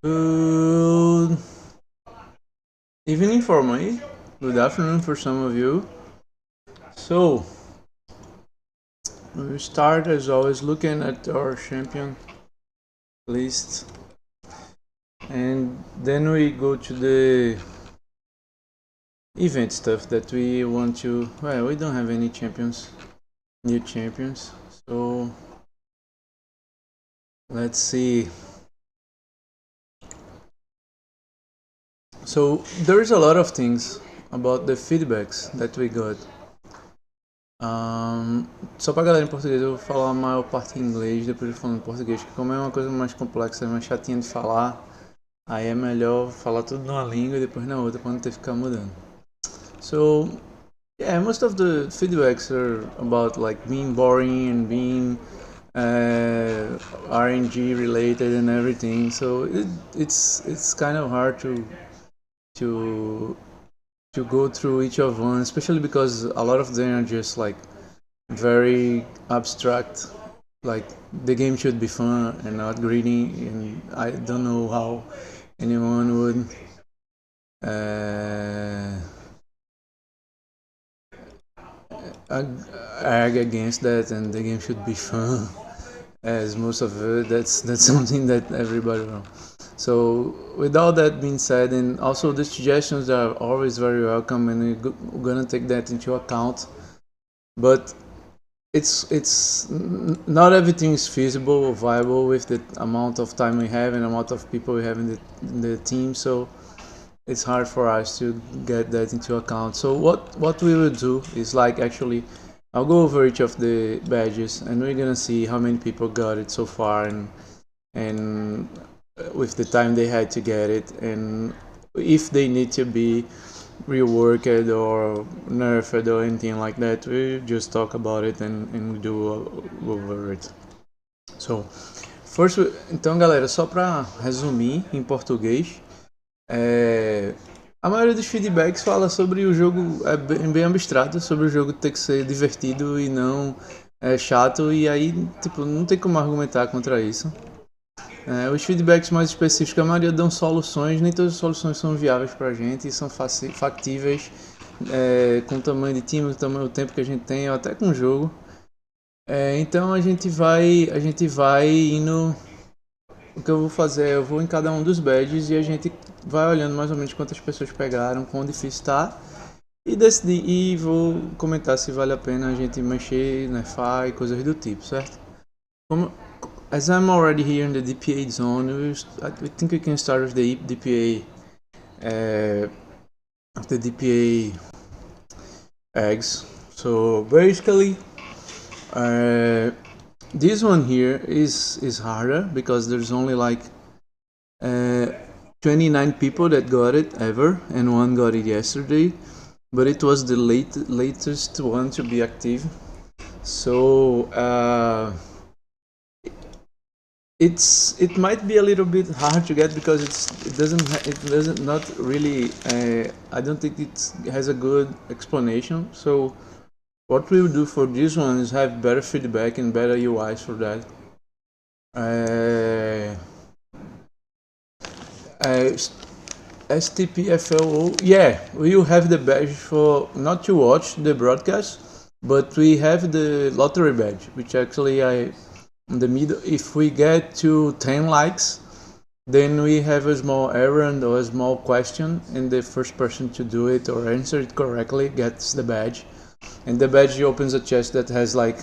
Good evening for me. Good afternoon for some of you. So, we start as always looking at our champion list, and then we go to the event stuff that we want to. Well, we don't have any new champions. So, let's see. So, there's a lot of things about the feedbacks that we got. Só pra galera em português, eu vou falar a maior parte em inglês, depois eu falo em português, que como é uma coisa mais complexa, mais chatinha de falar, aí é melhor falar tudo numa língua e depois na outra, pra não ter que ficar mudando. So, yeah, most of the feedbacks are about like being boring and being RNG related and everything. So it's kind of hard to to go through each of one, especially because a lot of them are just like very abstract. Like the game should be fun and not greedy, and I don't know how anyone would uh, argue against that. And the game should be fun, as most of it. That's something that everybody knows. So, with all that being said, and also the suggestions are always very welcome, and we're gonna take that into account. But it's not everything is feasible or viable with the amount of time we have and amount of people we have in the team. So it's hard for us to get that into account. So what we will do is like actually I'll go over each of the badges and we're gonna see how many people got it so far and with the time they had to get it, and if they need to be reworked or nerfed or anything like that, we just talk about it and do over it. So, first, então galera, só para resumir em português, a maioria dos feedbacks fala sobre o jogo, é bem abstrato, sobre o jogo ter que ser divertido e não chato, e aí tipo, não tem como argumentar contra isso. Os feedbacks mais específicos, a maioria dão soluções, nem todas as soluções são viáveis pra gente e são factíveis com o tamanho de time, o tempo que a gente tem, ou até com o jogo. Então a gente vai indo. O que eu vou fazer é eu vou em cada um dos badges e a gente vai olhando mais ou menos quantas pessoas pegaram, quão difícil tá, e decidir, e vou comentar se vale a pena a gente mexer, nerfar e coisas do tipo, certo? As I'm already here in the DPA zone, I think we can start with the DPA, eggs. So basically, this one here is harder because there's only like 29 people that got it ever, and one got it yesterday, but it was the latest one to be active. So it might be a little bit hard to get because it doesn't not really I don't think it has a good explanation. So what we will do for this one is have better feedback and better UIs for that. STPFLO, yeah, we will have the badge for not to watch the broadcast, but we have the lottery badge, which actually in the middle, if we get to 10 likes, then we have a small errand or a small question, and the first person to do it or answer it correctly gets the badge. And the badge opens a chest that has like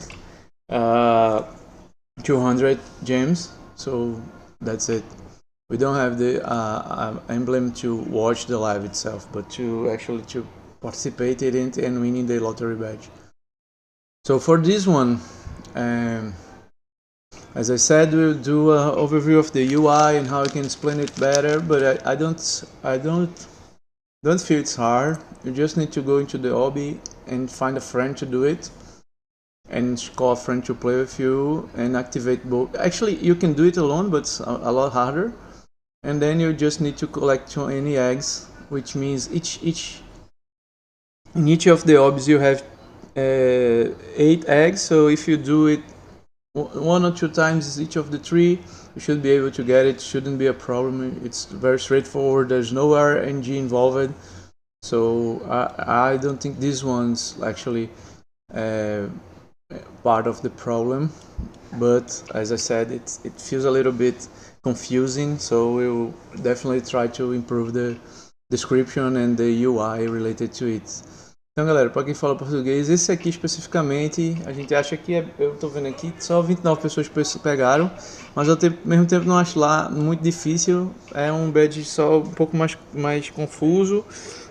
200 gems, so that's it. We don't have the emblem to watch the live itself, but to actually to participate in it and winning the lottery badge. So for this one, as I said, we'll do an overview of the UI and how I can explain it better, but I don't feel it's hard. You just need to go into the hobby and find a friend to do it, and call a friend to play with you and activate both. Actually, you can do it alone, but it's a lot harder. And then you just need to collect 20 eggs, which means in each of the orbs you have 8 eggs. So if you do it 1 or 2 times each of the 3, should be able to get it. Shouldn't be a problem. It's very straightforward. There's no RNG involved, so I don't think this one's actually part of the problem. But as I said, it feels a little bit confusing, so we'll definitely try to improve the description and the UI related to it. Então, galera, para quem fala português, esse aqui especificamente, a gente acha que eu tô vendo aqui, só 29 pessoas pegaram, mas ao mesmo tempo não acho lá muito difícil, é um badge só um pouco mais confuso.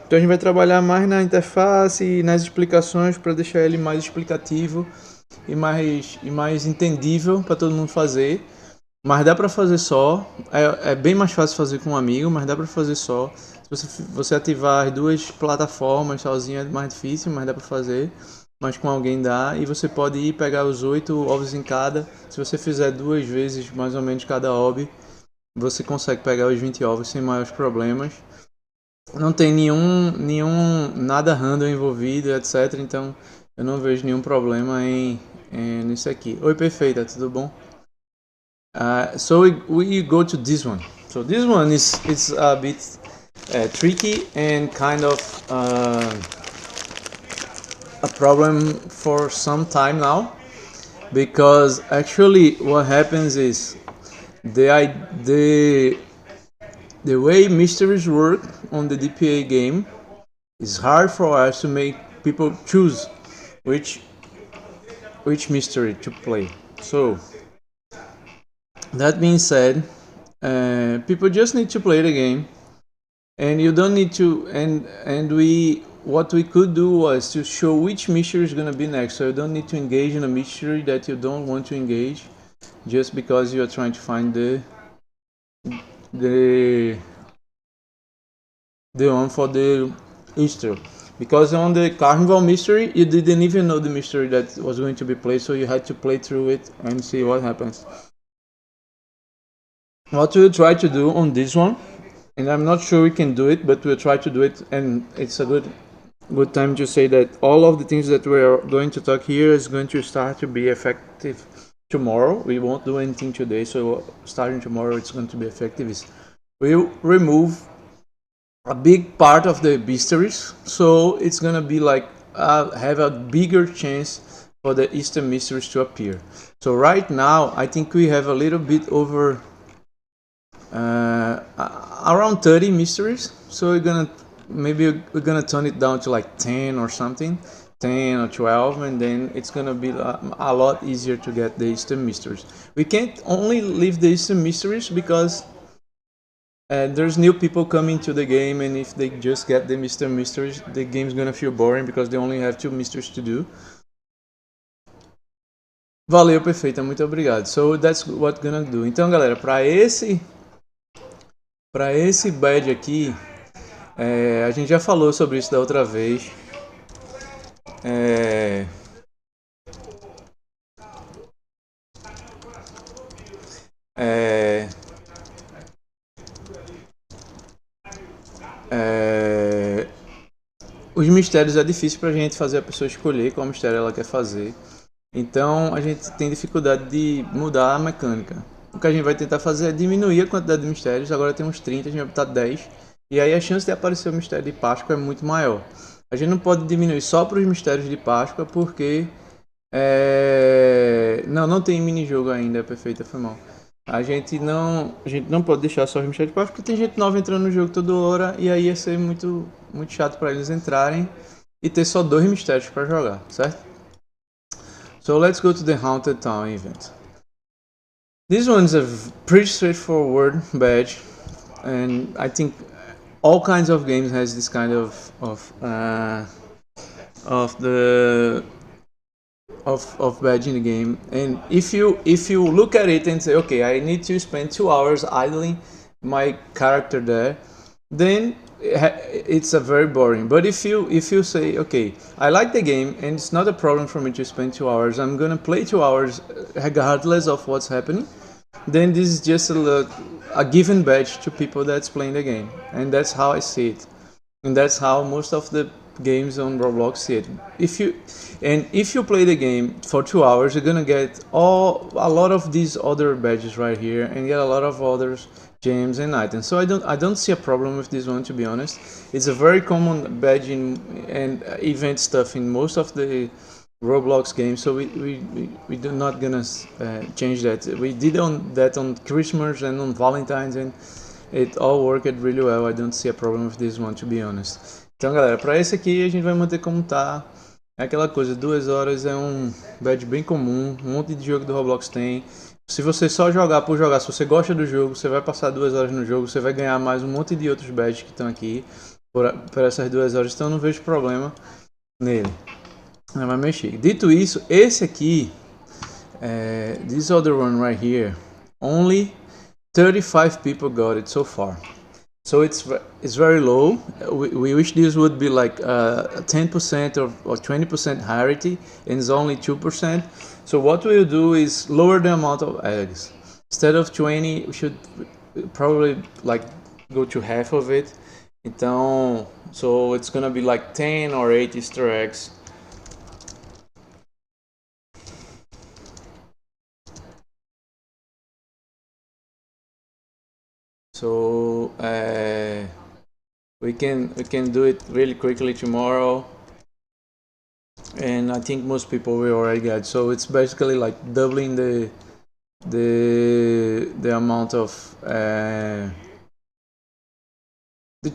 Então a gente vai trabalhar mais na interface e nas explicações para deixar ele mais explicativo e mais entendível para todo mundo fazer. Mas dá para fazer só, é bem mais fácil fazer com um amigo, mas dá para fazer só. Se você ativar as duas plataformas sozinho é mais difícil, mas dá para fazer. Mas com alguém dá, e você pode ir pegar os 8 ovos em cada. Se você fizer 2 vezes mais ou menos cada ob, você consegue pegar os 20 ovos sem maiores problemas. Não tem nada random envolvido, etc. Então eu não vejo nenhum problema nisso aqui. Oi, perfeita, tudo bom? So we go to this one. So this one it's a bit tricky and kind of a problem for some time now, because actually what happens is the way mysteries work on the DPA game is hard for us to make people choose which mystery to play. So that being said, people just need to play the game, and you don't need to. What we could do was to show which mystery is going to be next. So you don't need to engage in a mystery that you don't want to engage, just because you are trying to find the one for the Easter. Because on the Carnival mystery, you didn't even know the mystery that was going to be played, so you had to play through it and see what happens. What we'll try to do on this one, and I'm not sure we can do it, but we'll try to do it, and it's a good time to say that all of the things that we're going to talk here is going to start to be effective tomorrow. We won't do anything today, so starting tomorrow it's going to be effective. We'll remove a big part of the mysteries, so it's gonna be like have a bigger chance for the Easter mysteries to appear. So right now I think we have a little bit over around 30 mysteries, so we're gonna turn it down to like 10 or something, 10 or 12, and then it's gonna be a lot easier to get the Easter mysteries. We can't only leave the Easter mysteries because there's new people coming to the game, and if they just get the Easter mysteries, the game's gonna feel boring because they only have 2 mysteries to do. Valeu, perfeita, muito obrigado. So that's what we're gonna do. Então, galera, para esse badge aqui, a gente já falou sobre isso da outra vez. Os mistérios é difícil pra gente fazer a pessoa escolher qual mistério ela quer fazer. Então a gente tem dificuldade de mudar a mecânica. O que a gente vai tentar fazer é diminuir a quantidade de mistérios. Agora tem uns 30, a gente vai botar 10. E aí a chance de aparecer o mistério de Páscoa é muito maior. A gente não pode diminuir só para os mistérios de Páscoa, porque não tem mini-jogo ainda, perfeita, foi mal. A gente não pode deixar só os mistérios de Páscoa, porque tem gente nova entrando no jogo toda hora, e aí ia ser muito, muito chato para eles entrarem e ter só 2 mistérios para jogar, certo? So let's go to the Haunted Town event. This one is a pretty straightforward badge, and I think all kinds of games has this kind of badge in the game. And if you look at it and say, okay, I need to spend 2 hours idling my character there, then it's a very boring. But if you say, okay, I like the game and it's not a problem for me to spend 2 hours, I'm gonna play 2 hours regardless of what's happening, then this is just a given badge to people that's playing the game. And that's how I see it, and that's how most of the games on Roblox yet. If you play the game for 2 hours, you're gonna get a lot of these other badges right here, and get a lot of others gems and items. So I don't see a problem with this one, to be honest. It's a very common badge and event stuff in most of the Roblox games, so we do not gonna change that. We did that on Christmas and on Valentine's, and it all worked really well. I don't see a problem with this one, to be honest. Então, galera, para esse aqui a gente vai manter como tá. É aquela coisa, 2 horas é um badge bem comum, um monte de jogo do Roblox tem. Se você só jogar por jogar, se você gosta do jogo, você vai passar 2 horas no jogo, você vai ganhar mais um monte de outros badges que estão aqui por essas 2 horas, então eu não vejo problema nele. Não vai mexer. Dito isso, esse aqui, this other one right here, only 35 people got it so far. So it's very low. We wish this would be like 10% or 20% rarity, and it's only 2%. So what we'll do is lower the amount of eggs. Instead of 20, we should probably like go to half of it. Então, so it's gonna be like 10 or 8 Easter eggs. So we can do it really quickly tomorrow, and I think most people will already get. So it's basically like doubling the amount of the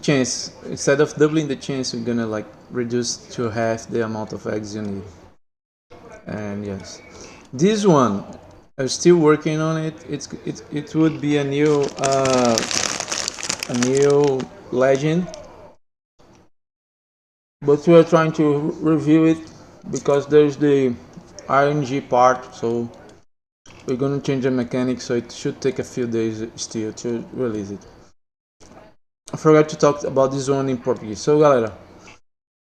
chance. Instead of doubling the chance, we're gonna like reduce to half the amount of eggs you need. And yes, this one, I'm still working on it. It would be a new legend, but we are trying to review it because there's the RNG part. So we're gonna change the mechanics. So it should take a few days still to release it. I forgot to talk about this one in Portuguese. So galera,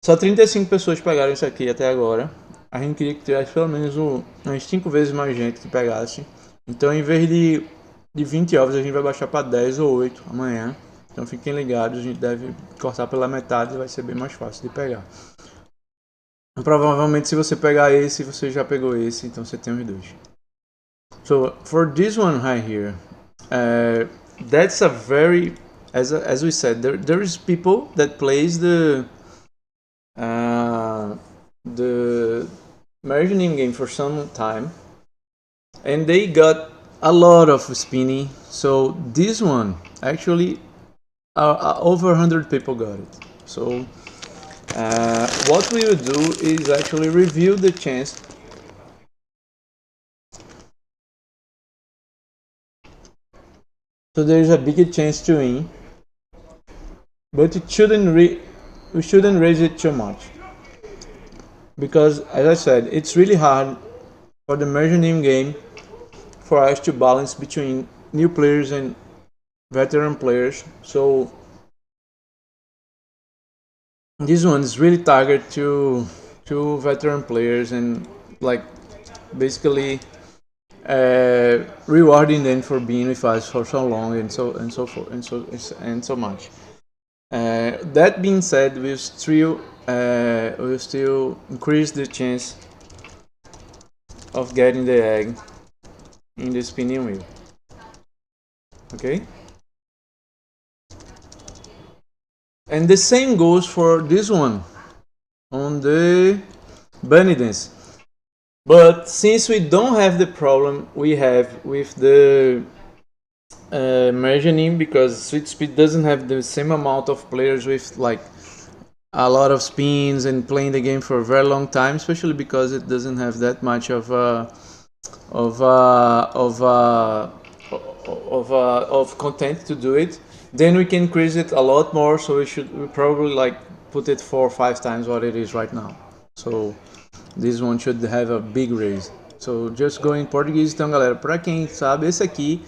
só 35 pessoas pegaram isso aqui até agora. A gente queria que tivesse pelo menos umas 5 vezes mais gente que pegasse. Então, em vez de 20 ovos, a gente vai baixar para 10 ou 8 amanhã. Então, fiquem ligados, a gente deve cortar pela metade e vai ser bem mais fácil de pegar. Provavelmente, se você pegar esse, você já pegou esse, então você tem os dois. So, for this one right here, that's a very, as we said, there is people that plays the merging game for some time, and they got a lot of spinning. So this one actually over 100 people got it. So what we will do is actually review the chance. So there is a bigger chance to win, but we shouldn't raise it too much, because as I said, it's really hard for the merging game for us to balance between new players and veteran players. So this one is really targeted to veteran players, and like basically rewarding them for being with us for so long and so forth and so much. That being said, we'll still increase the chance of getting the egg in the spinning wheel. Okay? And the same goes for this one on the bunny dance. But since we don't have the problem we have with the merging, because Sweet Speed doesn't have the same amount of players with like a lot of spins and playing the game for a very long time, especially because it doesn't have that much of content to do it, then we can increase it a lot more. So we probably like put it 4 or 5 times what it is right now. So this one should have a big raise. So just go in Portuguese. Então galera, para quem sabe, esse aqui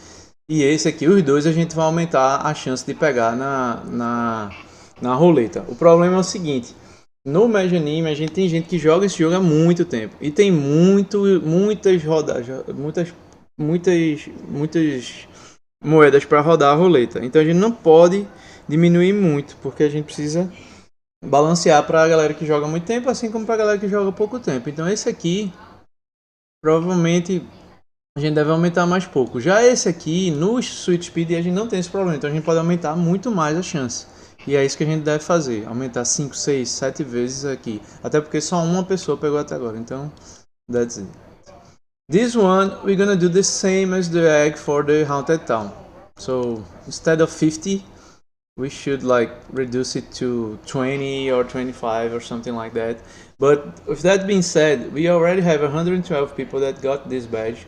e esse aqui, os dois a gente vai aumentar a chance de pegar na roleta. O problema é o seguinte: no Magic Anime a gente tem gente que joga esse jogo há muito tempo e tem muitas rodadas, muitas moedas para rodar a roleta. Então a gente não pode diminuir muito, porque a gente precisa balancear para a galera que joga muito tempo, assim como para a galera que joga pouco tempo. Então esse aqui, provavelmente, a gente deve aumentar mais pouco. Já esse aqui, no Sweet Speed, a gente não tem esse problema, então a gente pode aumentar muito mais a chance. E é isso que a gente deve fazer, aumentar 5, 6, 7 vezes aqui. Até porque só uma pessoa pegou até agora, então that's it. This one, we're gonna do the same as the egg for the Haunted Town. So instead of 50, we should like reduce it to 20 or 25 or something like that. But with that being said, we already have 112 people that got this badge,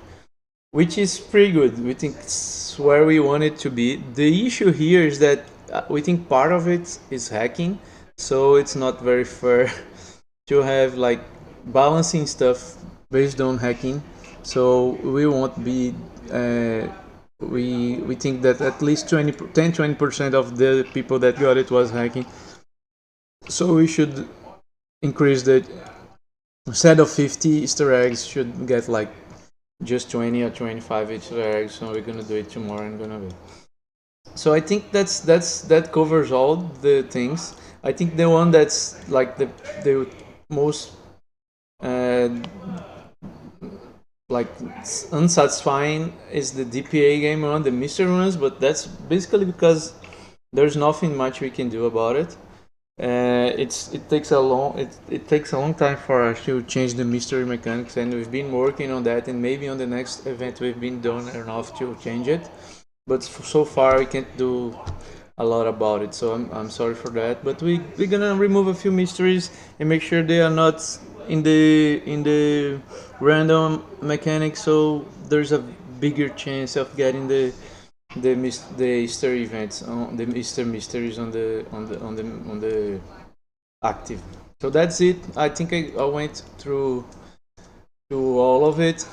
which is pretty good. We think it's where we want it to be. The issue here is that we think part of it is hacking, so it's not very fair to have like balancing stuff based on hacking. So we won't be. We think that at least 10-20% of the people that got it was hacking. So we should increase the set of 50 Easter eggs should get like just 20 or 25 Easter eggs. So we're gonna do it tomorrow and gonna be. So I think that covers all the things. I think the one that's like the most uh, like unsatisfying is the DPA game one, the mystery ones, but that's basically because there's nothing much we can do about it. It takes a long time for us to change the mystery mechanics, and we've been working on that, and maybe on the next event we've been done enough to change it. But so far we can't do a lot about it, so I'm sorry for that. But we're gonna remove a few mysteries and make sure they are not in the random mechanics, so there's a bigger chance of getting the Easter events on the Easter mysteries on the active. So that's it. I think I went through all of it.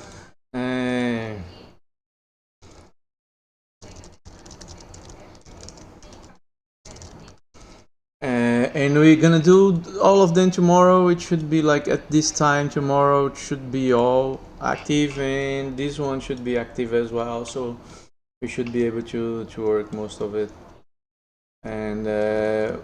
And we're gonna do all of them tomorrow. It should be like at this time tomorrow. It should be all active, and this one should be active as well. So we should be able to work most of it. And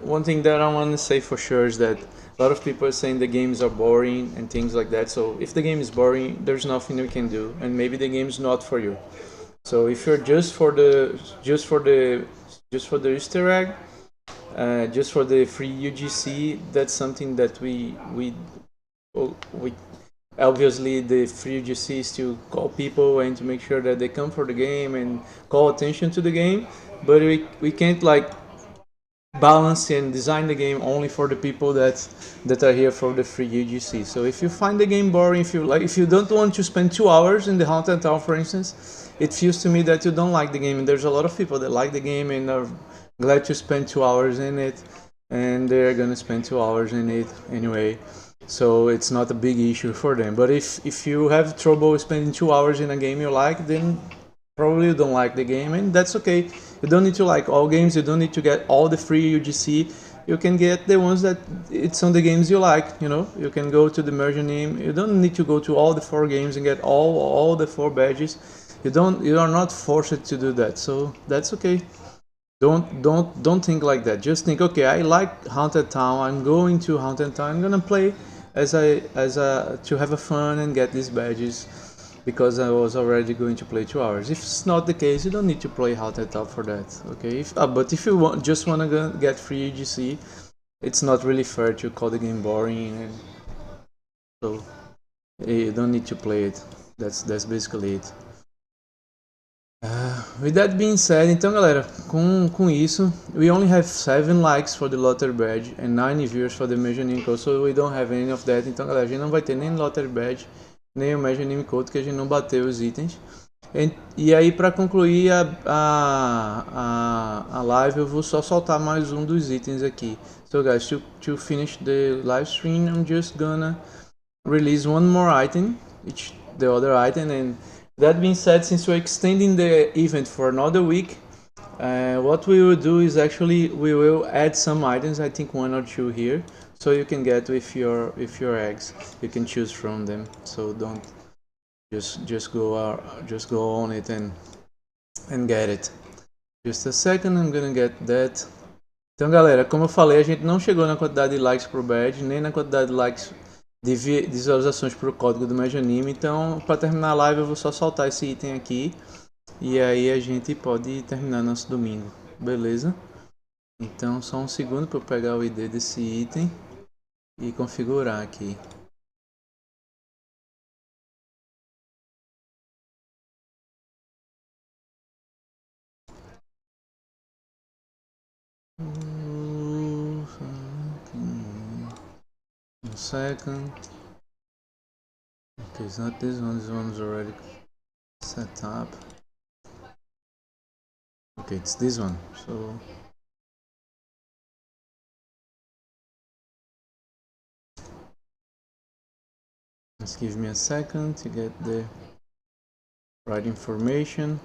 one thing that I want to say for sure is that a lot of people are saying the games are boring and things like that. So if the game is boring, there's nothing we can do, and maybe the game is not for you. So if you're just for the Easter egg, just for the free UGC, that's something that we obviously the free UGC is to call people and to make sure that they come for the game and call attention to the game, but we can't like balance and design the game only for the people that are here for the free UGC. So if you find the game boring, if you don't want to spend 2 hours in the Haunted Town, for instance, it feels to me that you don't like the game. And there's a lot of people that like the game and are glad to spend 2 hours in it, and they're gonna spend 2 hours in it anyway. So it's not a big issue for them. But if you have trouble spending 2 hours in a game you like, then probably you don't like the game, and that's okay. You don't need to like all games. You don't need to get all the free UGC. You can get the ones that it's on the games you like. You can go to the merge name. You don't need to go to all the 4 games and get all the 4 badges. You are not forced to do that. So that's okay. Don't think like that. Just think, okay, I like Haunted Town. I'm going to Haunted Town. I'm gonna play to have a fun and get these badges, because I was already going to play 2 hours. If it's not the case, you don't need to play Haunted Town for that. Okay, but if you just wanna get free UGC, it's not really fair to call the game boring, and so you don't need to play it. That's basically it. With that being said, então galera, com isso, we only have 7 likes for the Lottery Badge and 9 viewers for the Major Anime Code, so we don't have any of that. Então galera, a gente não vai ter nem Lottery Badge, nem o Major Anime Code, que a gente não bateu os itens. E aí, para concluir a live, eu vou só soltar mais um dos itens aqui. So guys, to finish the live stream, I'm just gonna release one more item, the other item. And that being said, since we're extending the event for another week, what we will do is actually we will add some items, I think 1 or 2 here, so you can get with your eggs. You can choose from them, so don't just go on it and get it. Just a second, I'm gonna get that Então, galera, como eu falei, a gente não chegou na quantidade de likes pro badge, nem na quantidade de likes de visualizações pro código do Mejanime. Então, para terminar a live, eu vou só soltar esse item aqui. E aí a gente pode terminar nosso domingo, beleza? Então, só um segundo para eu pegar o ID desse item e configurar aqui. A second. Okay, it's not this one. This one's already set up. Okay, it's this one. So just give me a second to get the right information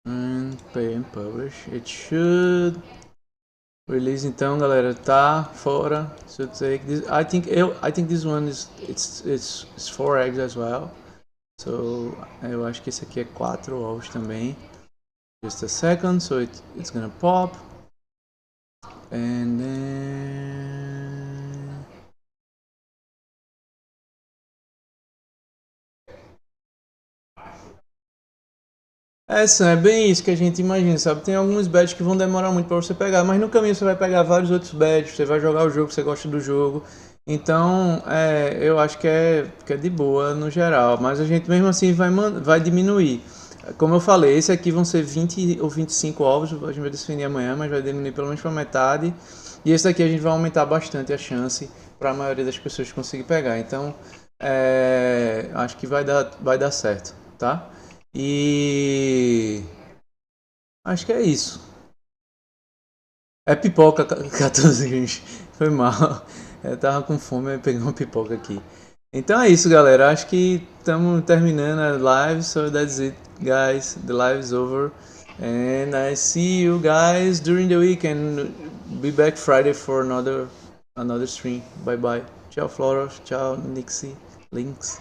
and pay and publish. It should release. Então, galera, tá fora. So take this. I think this one is it's 4 eggs as well. So eu acho que esse aqui é 4 ovos também. Just a second, so it's gonna pop, and then é bem isso que a gente imagina, sabe? Tem alguns badges que vão demorar muito para você pegar, mas no caminho você vai pegar vários outros badges, você vai jogar o jogo, você gosta do jogo. Então, eu acho que é de boa no geral, mas a gente mesmo assim vai diminuir. Como eu falei, esse aqui vão ser 20 ou 25 ovos, a gente vai definir amanhã, mas vai diminuir pelo menos para metade. E esse daqui a gente vai aumentar bastante a chance para a maioria das pessoas conseguir pegar. Então, acho que vai dar certo, tá? E acho que é isso. É pipoca 14, gente. Foi mal. Eu tava com fome e peguei uma pipoca aqui. Então é isso, galera. Acho que estamos terminando a live. So that's it, guys. The live is over. And I see you guys during the week and be back Friday for another stream. Bye bye. Ciao, Flora. Ciao, Nixie. Links.